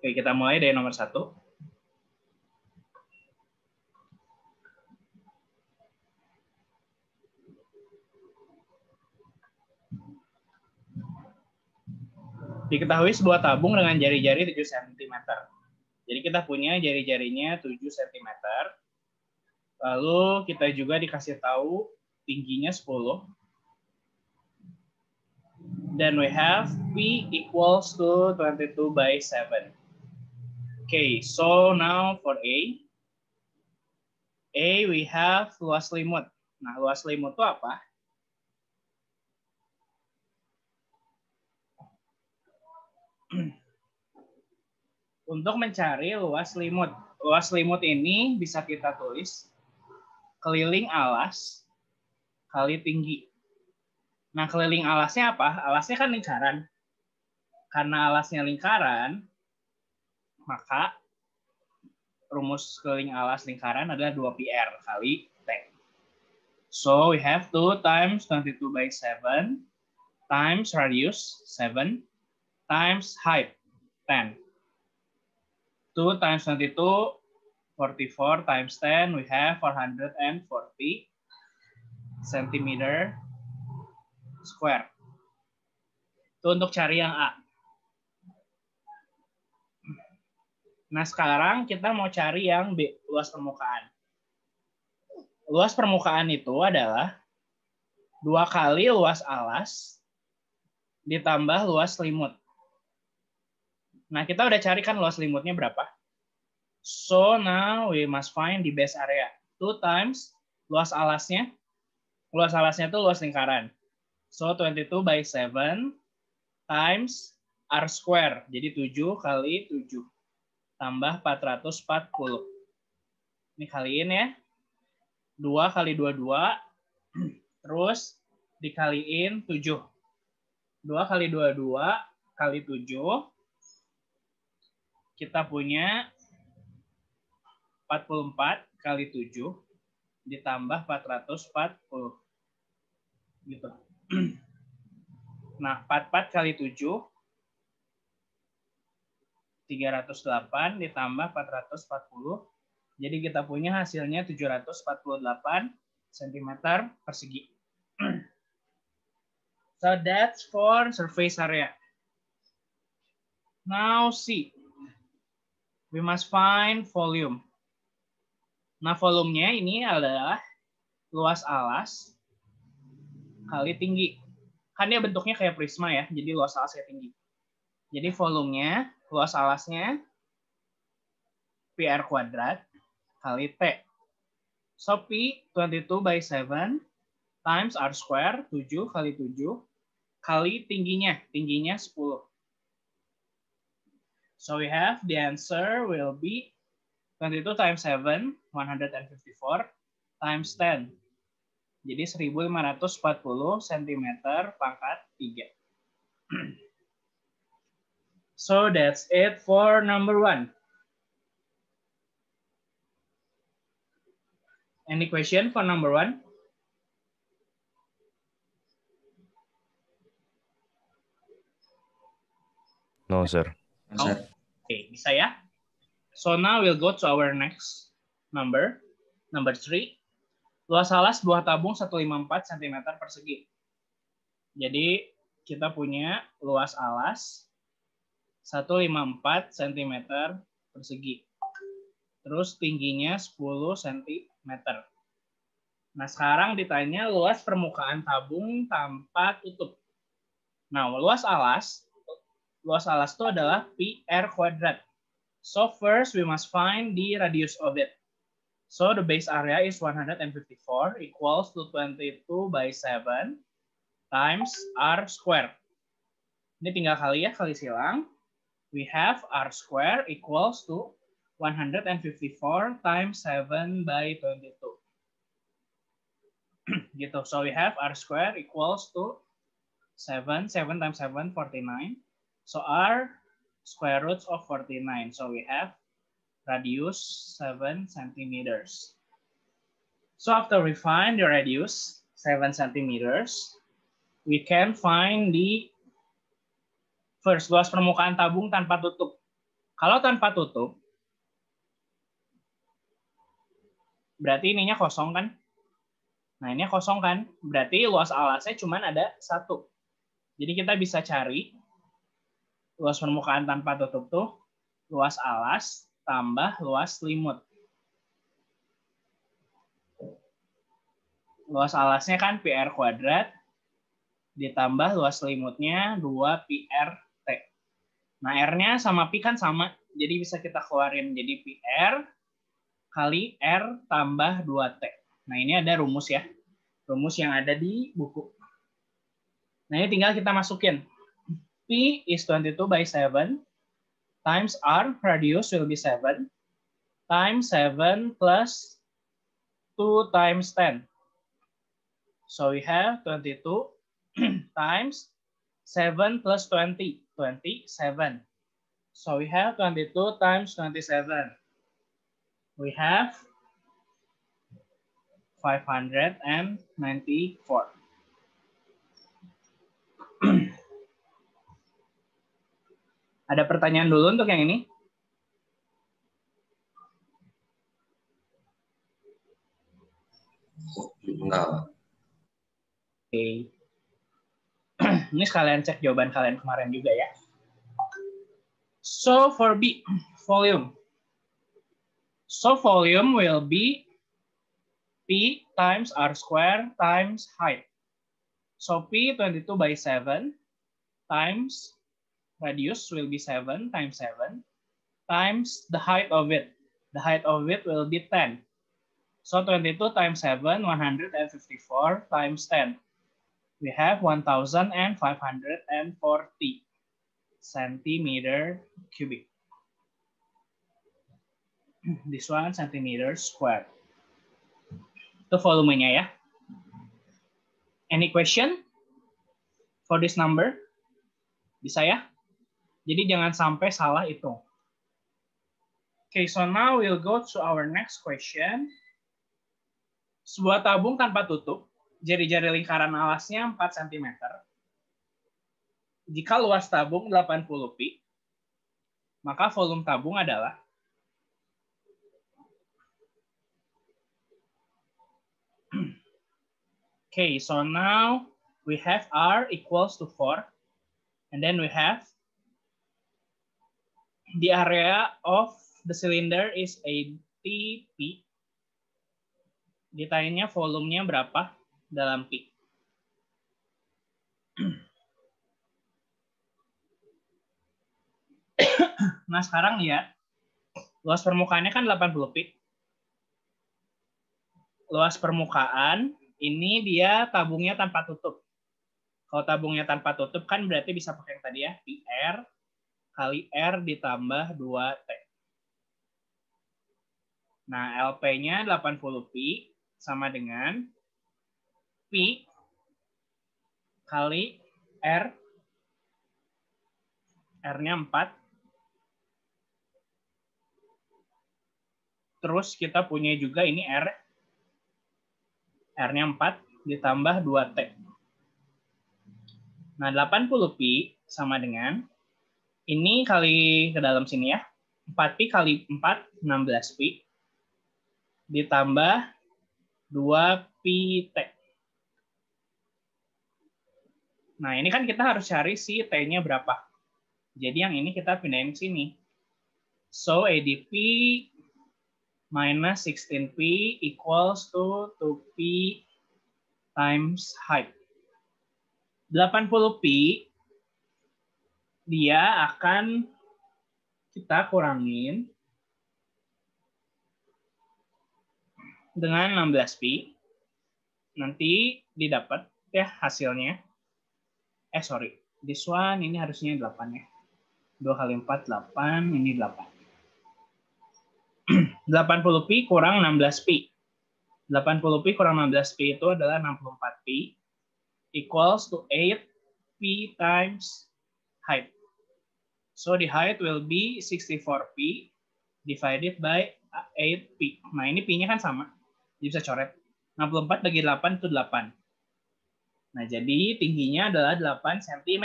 Oke, kita mulai dari nomor 1. Diketahui sebuah tabung dengan jari-jari 7 cm. Jadi kita punya jari-jarinya 7 cm. Lalu kita juga dikasih tahu tingginya 10. Then we have P equals to 22/7. Okay, so now for A we have luas selimut. Nah, luas selimut itu apa? Untuk mencari luas selimut ini bisa kita tulis keliling alas kali tinggi. Nah, keliling alasnya apa? Alasnya kan lingkaran. Karena alasnya lingkaran, maka rumus keliling alas lingkaran adalah 2πr kali T. So, we have 2 times 22/7 times radius 7 times height 10. 2 times 22, 44 times 10, we have 440 centimeter square. Itu untuk cari yang A. Nah, sekarang kita mau cari yang B, luas permukaan. Luas permukaan itu adalah 2 kali luas alas ditambah luas selimut. Nah, kita udah cari kan luas selimutnya berapa? So, now we must find the base area. 2 times luas alasnya. Luas alasnya itu luas lingkaran. So, 22/7 times R square. Jadi 7 kali 7. Tambah 440. Ini kaliin ya. 2 kali 22. Terus dikaliin 7. 2 kali 22 kali 7. Kita punya 44 kali 7 ditambah 440. Gitu. Nah, 44 kali 7, 308 ditambah 440. Jadi kita punya hasilnya 748 cm persegi. So that's for surface area. Now C. We must find volume. Nah, volumenya ini adalah luas alas kali tinggi. Kan dia bentuknya kayak prisma ya, jadi luas alasnya tinggi. Jadi volumenya, luas alasnya PR kuadrat kali T. So P 22/7 times R square, 7 kali 7, kali tingginya 10. So we have the answer will be 22 times 7, 154, times 10. Jadi 1540 cm pangkat 3. So that's it for number 1. Any question for number 1? No, sir. No? Okay, bisa ya? So now we'll go to our next number 3. Luas alas buah tabung 154 cm persegi. Jadi kita punya luas alas 154 cm persegi. Terus tingginya 10 cm. Nah, sekarang ditanya luas permukaan tabung tanpa tutup. Nah, luas alas itu adalah PR kuadrat. So first we must find the radius of it. So the base area is 154 equals to 22/7 times R square. Ini tinggal kali ya, kali silang. We have R square equals to 154 times 7/22. Gitu. So we have R square equals to 7 times 7, 49. So R square root of 49. So we have radius 7 centimeters. So after we find the radius 7 centimeters, we can find the first luas permukaan tabung tanpa tutup. Kalau tanpa tutup, berarti ininya kosong kan? Nah, ini kosong kan? Berarti luas alasnya cuma ada 1. Jadi kita bisa cari luas permukaan tanpa tutup tuh luas alas tambah luas selimut. Luas alasnya kan PR kuadrat ditambah luas selimutnya 2PRT. Nah, R-nya sama Pi kan sama. Jadi bisa kita keluarin jadi PR kali R tambah 2T. Nah, ini ada rumus ya. Rumus yang ada di buku. Nah, ini tinggal kita masukin. P is 22 by 7 times R, radius will be 7, times 7 plus 2 times 10. So we have 22 times 7 plus 20, 27. So we have 22 times 27. We have 594. Ada pertanyaan dulu untuk yang ini? Enggak. Oke. Ini sekalian cek jawaban kalian kemarin juga ya. So for B, volume. So volume will be P times R square times height. So P 22 by 7 times radius will be 7 times 7 times the height of it. The height of it will be 10. So 22 times 7, 154 times 10. We have 1,540 centimeter cubic. This one centimeter square. Itu volumenya ya. Any question for this number? Bisa ya? Jadi jangan sampai salah itu. Okay, so now we'll go to our next question. Sebuah tabung tanpa tutup, jari-jari lingkaran alasnya 4 cm. Jika luas tabung 80 pi, maka volume tabung adalah okay, so now we have R equals to 4, and then we have the area of the cylinder is 80 pi. Ditanya volumenya berapa dalam pi. Nah, sekarang lihat. Luas permukaannya kan 80 pi. Luas permukaan, ini dia tabungnya tanpa tutup. Kalau tabungnya tanpa tutup kan berarti bisa pakai yang tadi ya, PR kali R ditambah 2T. Nah, LP-nya 80 pi sama dengan pi kali R. R-nya 4. Terus kita punya juga ini R. R-nya 4 ditambah 2T. Nah, 80 pi sama dengan ini kali ke dalam sini ya. 4 pi kali 4, 16 pi. Ditambah 2 pi T. Nah, ini kan kita harus cari si T-nya berapa. Jadi yang ini kita pindahin sini. So, ADP minus 16P equals to 2P times height. 80P dia akan kita kurangin dengan 16P. Nanti didapat ya hasilnya. Sorry. This one ini harusnya 8 ya. 2 kali 4, 8. Ini 8. 80P kurang 16P. 80P kurang 16P itu adalah 64P equals to 8P times height. So the height will be 64P divided by 8P. Nah, ini P-nya kan sama. Jadi bisa coret. 64 bagi 8 itu 8. Nah, jadi tingginya adalah 8 cm.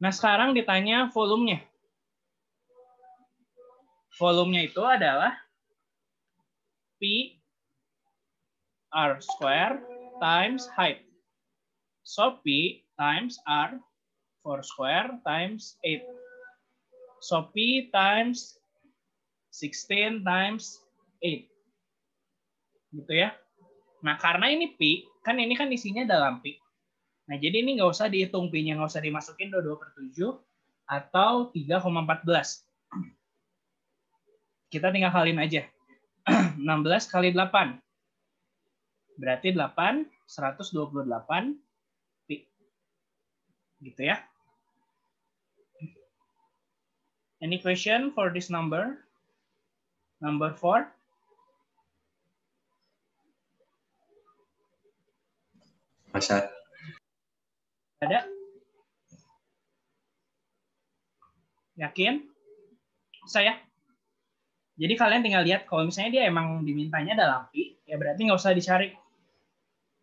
Nah, sekarang ditanya volumenya. volumenya itu adalah P R square times height. So P times R 4 square times 8. So P times 16 times 8. Gitu ya. Nah, karena ini P, kan ini kan isinya dalam P. Nah, jadi ini nggak usah dihitung P-nya, nggak usah dimasukin 22/7 atau 3,14. Kita tinggal kaliin aja. 16 kali 8. Berarti 8, 128 Pi. Gitu ya. Any question for this number? Number 4? Masa. Ada? Yakin? Saya? Jadi kalian tinggal lihat kalau misalnya dia emang dimintanya dalam Pi, ya berarti nggak usah dicari.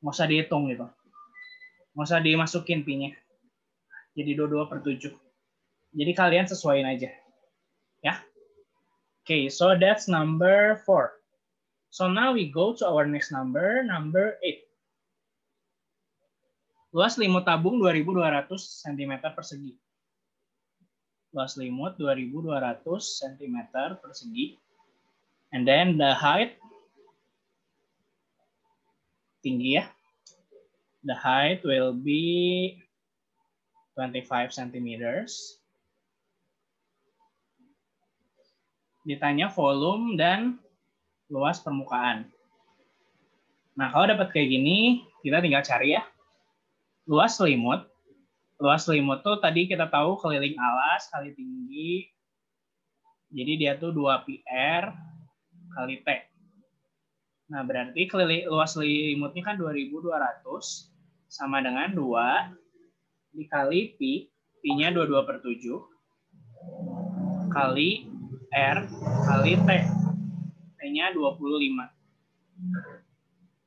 Nggak usah dihitung gitu. Nggak usah dimasukin Pi-nya. Jadi 22/7. Jadi kalian sesuaiin aja. Ya. Okay, so that's number 4. So now we go to our next number 8. Luas limut tabung 2.200 cm persegi. Luas limut 2.200 cm persegi. And then the height, tinggi ya. The height will be 25 centimeters. Ditanya volume dan luas permukaan. Nah, kalau dapat kayak gini, kita tinggal cari ya. Luas selimut. Luas selimut tuh tadi kita tahu keliling alas kali tinggi. Jadi dia tuh 2 PR kali T. Nah, berarti luas selimutnya kan 2.200 sama dengan 2 dikali Pi. Pi-nya 22/7 kali R kali T. T-nya 25.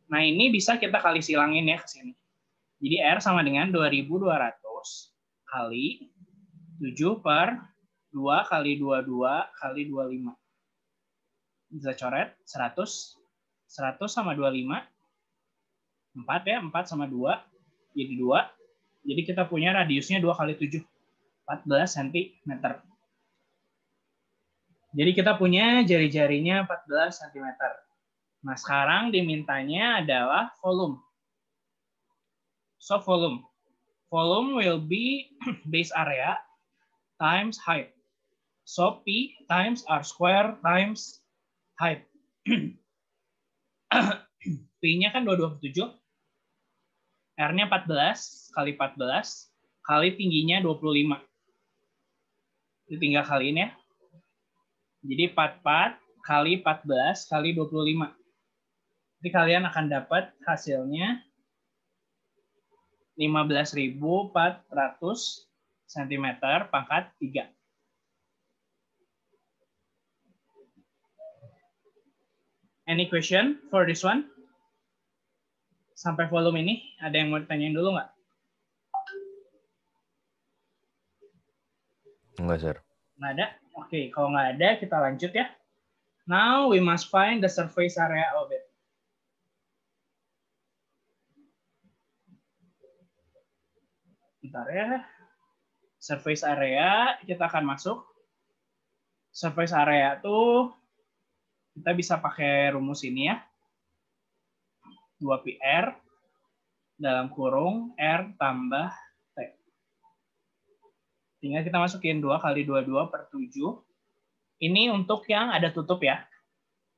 Nah, ini bisa kita kali silangin ya ke sini. Jadi R sama dengan 2.200 kali 7/2 kali 22 kali 25. Bisa coret 100. 100 sama 25. 4 ya, 4 sama 2. Jadi 2. Jadi kita punya radiusnya 2 kali 7. 14 cm. Jadi kita punya jari-jarinya 14 cm. Nah, sekarang dimintanya adalah volume. So, volume. Volume will be base area times height. So, P times R square times height. P-nya kan 22/7. R-nya 14 kali 14 kali tingginya 25. Itu tinggal kaliin ya. Jadi 44 kali 14 kali 25. Jadi kalian akan dapat hasilnya 15.400 cm pangkat 3. Any question for this one? Sampai volume ini, ada yang mau ditanyain dulu nggak? Enggak, Sir. Nggak ada? Oke, kalau nggak ada, kita lanjut ya. Now we must find the surface area of it. Bentar ya. Surface area, kita akan masuk. Surface area tuh kita bisa pakai rumus ini ya. 2PR dalam kurung R tambah T. Tinggal kita masukin 2 kali 22/7. Ini untuk yang ada tutup ya.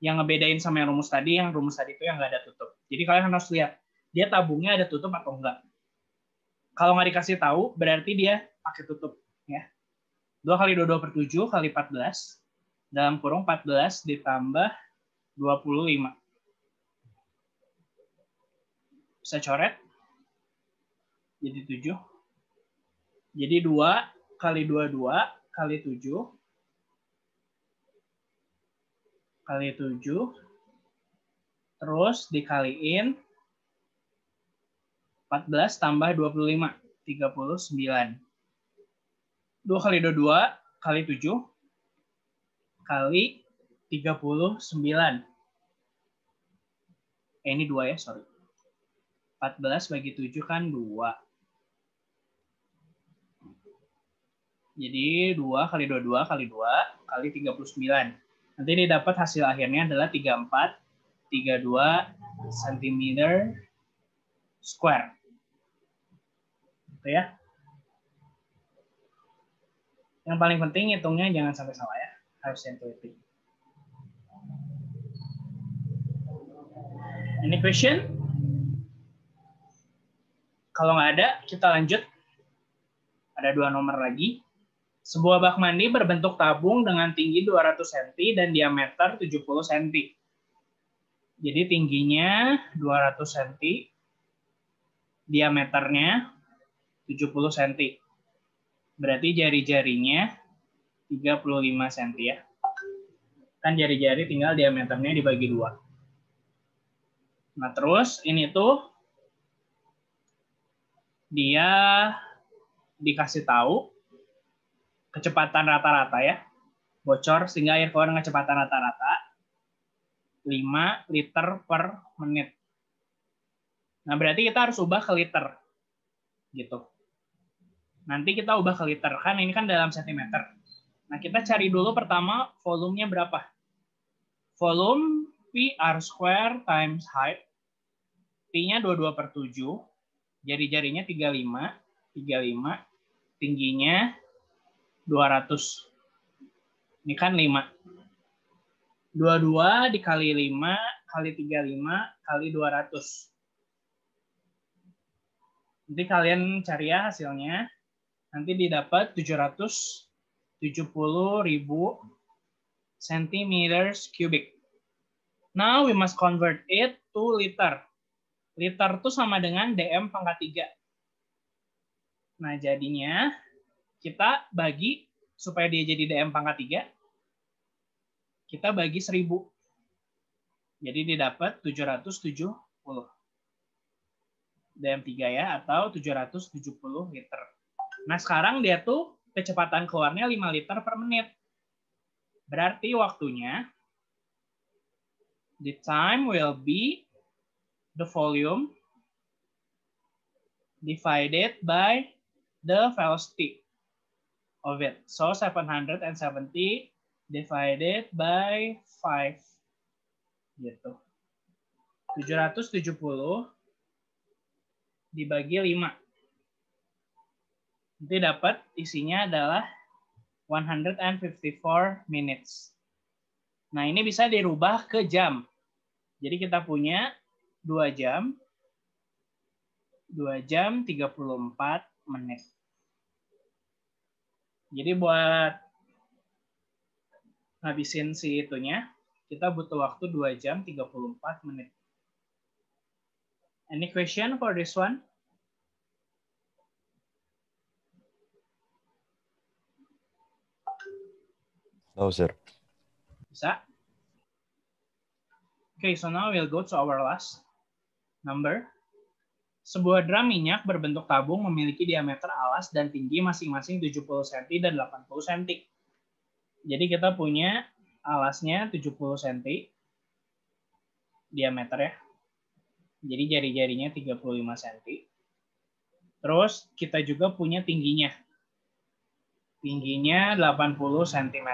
Yang ngebedain sama yang rumus tadi itu yang nggak ada tutup. Jadi kalian harus lihat, dia tabungnya ada tutup atau enggak. Kalau nggak dikasih tahu, berarti dia pakai tutup. Ya. 2 kali 22/7 kali 14. Dalam kurung 14 ditambah 25. Bisa coret. Jadi 7. Jadi 2 kali 22 kali 7. Kali 7. Terus dikaliin 14 tambah 25. 39. 2 kali 22 kali 7. kali 39. Ini 2 ya, sorry. 14 bagi 7 kan 2. Jadi 2 kali 22 kali 2 kali 39. Nanti didapat hasil akhirnya adalah 3432 cm square. Gitu ya. Yang paling penting hitungnya jangan sampai salah ya. Harus intuitif. Any question? Kalau nggak ada, kita lanjut. Ada 2 nomor lagi. Sebuah bak mandi berbentuk tabung dengan tinggi 200 cm dan diameter 70 cm. Jadi tingginya 200 cm, diameternya 70 cm. Berarti jari-jarinya 35 cm ya. Kan jari-jari tinggal diameternya dibagi 2. Nah terus ini tuh dia dikasih tahu kecepatan rata-rata ya, bocor sehingga air keluar dengan kecepatan rata-rata 5 liter per menit. Nah berarti kita harus ubah ke liter, gitu. Nanti kita ubah ke liter, kan ini kan dalam sentimeter. Nah kita cari dulu pertama volumenya berapa. Volume PR² times height, P-nya 22/7, jari-jarinya 35, tingginya 200. Ini kan 5. 22 dikali 5 kali 35 kali 200. Nanti kalian cari ya hasilnya. Nanti didapat 770.000 cm3. Now we must convert it to liter. Liter itu sama dengan dm pangkat 3. Nah jadinya kita bagi, supaya dia jadi dm pangkat 3, kita bagi 1000. Jadi didapat 770 dm3 ya, atau 770 liter. Nah sekarang dia tuh kecepatan keluarnya 5 liter per menit. Berarti waktunya, the time will be the volume divided by the velocity of it. So 770 divided by 5. Gitu. 770 dibagi 5. Nanti dapat isinya adalah 154 minutes. Nah, ini bisa dirubah ke jam. Jadi kita punya 2 jam 34 menit. Jadi buat ngabisin si itunya, kita butuh waktu 2 jam 34 menit. Any question for this one? No, sir. Bisa? Okay, so now we'll go to our last number. Sebuah drum minyak berbentuk tabung memiliki diameter alas dan tinggi masing-masing 70 cm dan 80 cm. Jadi kita punya alasnya 70 cm diameter ya. Jadi jari-jarinya 35 cm. Terus kita juga punya tingginya. Tingginya 80 cm.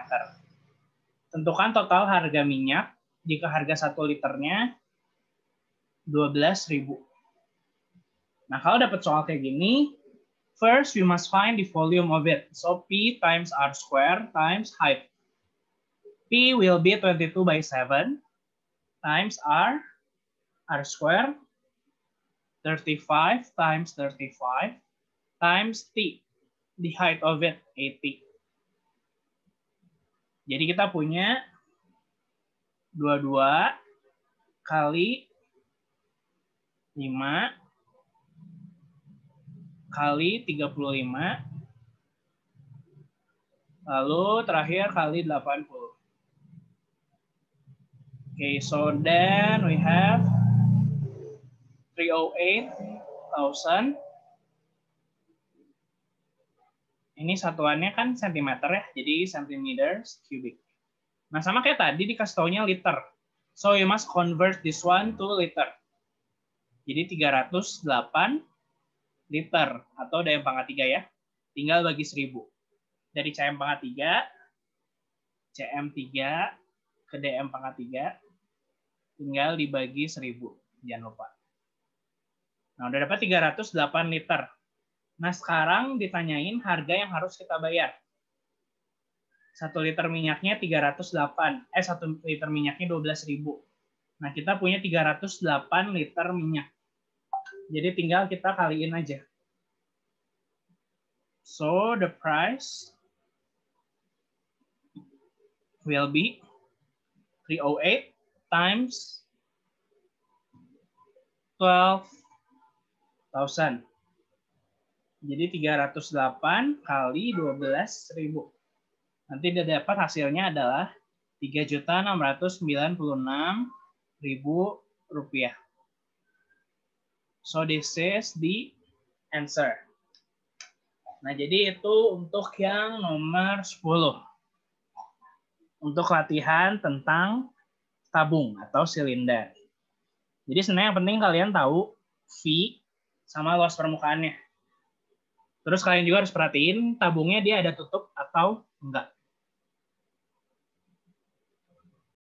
Tentukan total harga minyak jika harga 1 liternya 12.000. Nah, kalau dapat soal kayak gini, first we must find the volume of it. So P times R square times height. P will be 22/7 times R square, 35 times 35 times T. The height of it, 80. Jadi kita punya 22 kali 5 kali 35, lalu terakhir kali 80. Okay, so then we have 308,000. Ini satuannya kan centimeter ya, jadi centimeters cubic. Nah, sama kayak tadi dikasih taunya liter. So, you must convert this one to liter. Jadi 308 liter atau DM pangkat 3 ya. Tinggal bagi 1000. Dari CM pangkat 3, CM3 ke DM pangkat 3, tinggal dibagi 1000. Jangan lupa. Nah, udah dapat 308 liter. Nah, sekarang ditanyain harga yang harus kita bayar. 1 liter minyaknya 308. 1 liter minyaknya 12.000. Nah, kita punya 308 liter minyak. Jadi tinggal kita kaliin aja. So, the price will be 308 times 12,000. Jadi 308 kali 12.000. Nanti dia dapat hasilnya adalah 3.696.000 rupiah. So this is the answer. Nah, jadi itu untuk yang nomor 10. Untuk latihan tentang tabung atau silinder. Jadi sebenarnya yang penting kalian tahu V sama luas permukaannya. Terus kalian juga harus perhatiin tabungnya dia ada tutup atau enggak.